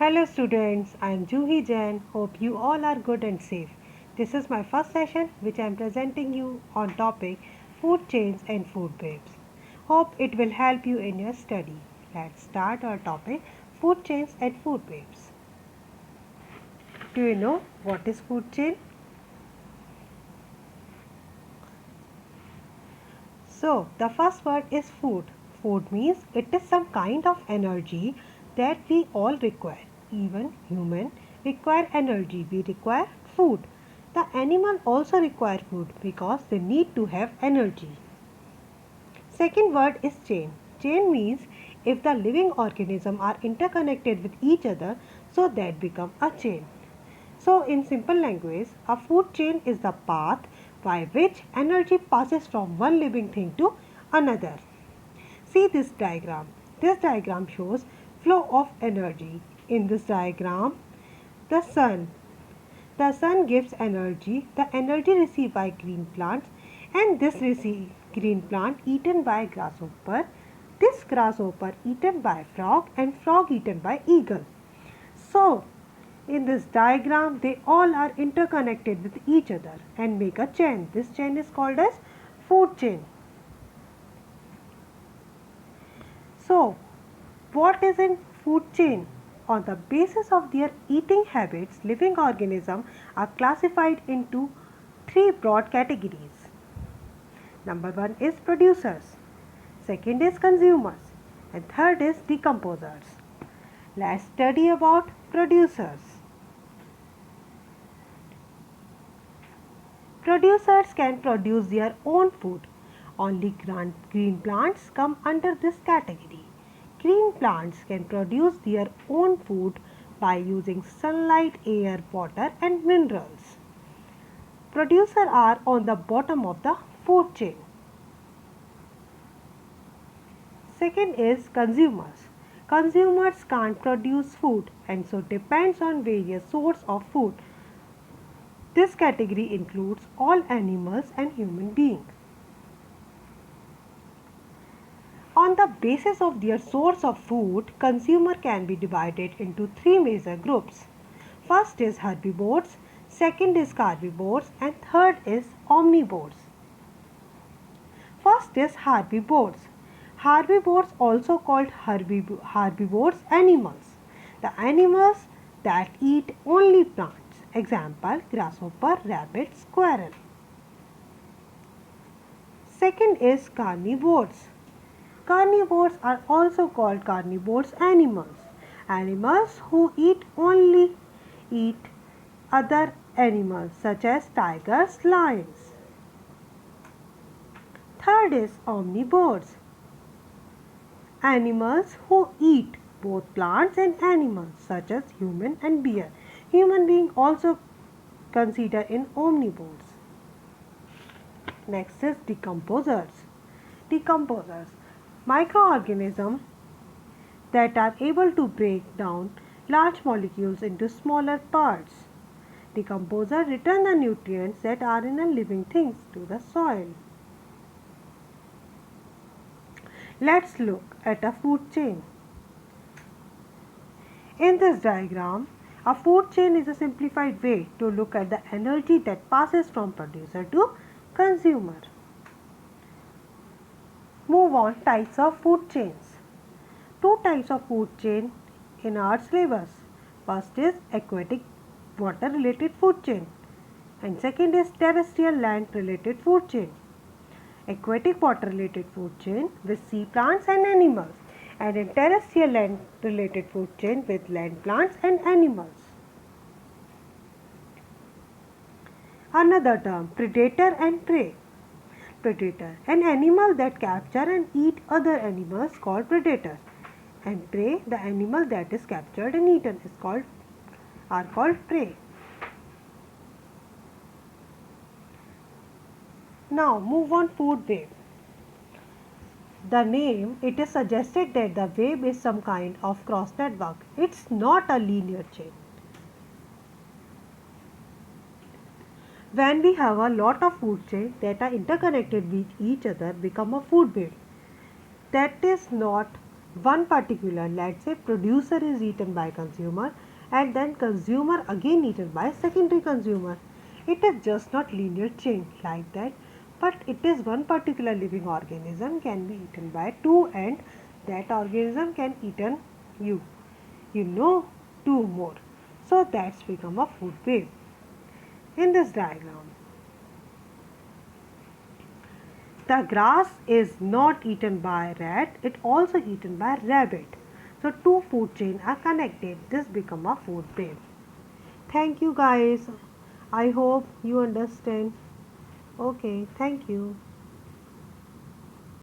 Hello students, I am Juhi Jain. Hope you all are good and safe. This is my first session which I am presenting you on topic food chains and food webs. Hope it will help you in your study. Let's start our topic food chains and food webs. Do you know what is food chain? So the first word is food. Food means it is some kind of energy that we all require. Even human require energy. We require food. The animal also require food because they need to have energy. Second word is chain. Chain means if the living organism are interconnected with each other, so that become a chain. So in simple language, a food chain is the path by which energy passes from one living thing to another. See this diagram. This diagram shows flow of energy. In this diagram, the sun. The sun gives energy. The energy received by green plants and this green plant eaten by grasshopper. This grasshopper eaten by frog and frog eaten by eagle. So in this diagram, they all are interconnected with each other and make a chain. This chain is called as food chain. So, what is in food chain? On the basis of their eating habits, living organisms are classified into three broad categories. Number one is producers, second is consumers, and third is decomposers. Let's study about producers. Producers can produce their own food. Only green plants come under this category. Green plants can produce their own food by using sunlight, air, water and minerals. Producers are on the bottom of the food chain. Second is consumers. Consumers can't produce food and so depends on various sources of food. This category includes all animals and human beings. On the basis of their source of food, consumer can be divided into three major groups. First is herbivores, second is carnivores and third is omnivores. First is herbivores. Herbivores also called herbivores animals. The animals that eat only plants. Example, grasshopper, rabbit, squirrel. Second is carnivores. Carnivores are also called carnivores animals. Animals who eat other animals such as tigers, lions. Third is omnivores. Animals who eat both plants and animals such as human and bear. Human being also considered in omnivores. Next is decomposers. Decomposers, microorganisms that are able to break down large molecules into smaller parts. Decomposers return the nutrients that are in a living things to the soil. Let's look at a food chain. In this diagram, a food chain is a simplified way to look at the energy that passes from producer to consumer. Move on, types of food chains. Two types of food chain in our syllabus. First is aquatic water related food chain and second is terrestrial land related food chain. Aquatic water related food chain with sea plants and animals and in terrestrial land related food chain with land plants and animals. Another term, predator and prey. Predator, an animal that capture and eat other animals called predator, and prey, the animal that is captured and eaten are called prey. Now move on, food web. The name, it is suggested that the web is some kind of cross network. It's not a linear chain. When we have a lot of food chains that are interconnected with each other become a food web. That is not One particular, let's say producer is eaten by consumer and then consumer again eaten by secondary consumer. It is just not linear chain like that, but it is one particular living organism can be eaten by two and that organism can eaten you. You know two more. So that's become a food web. In this diagram, the grass is not eaten by rat, it also eaten by rabbit. So two food chain are connected. This become a food web. Thank you guys. I hope you understand. Okay, thank you.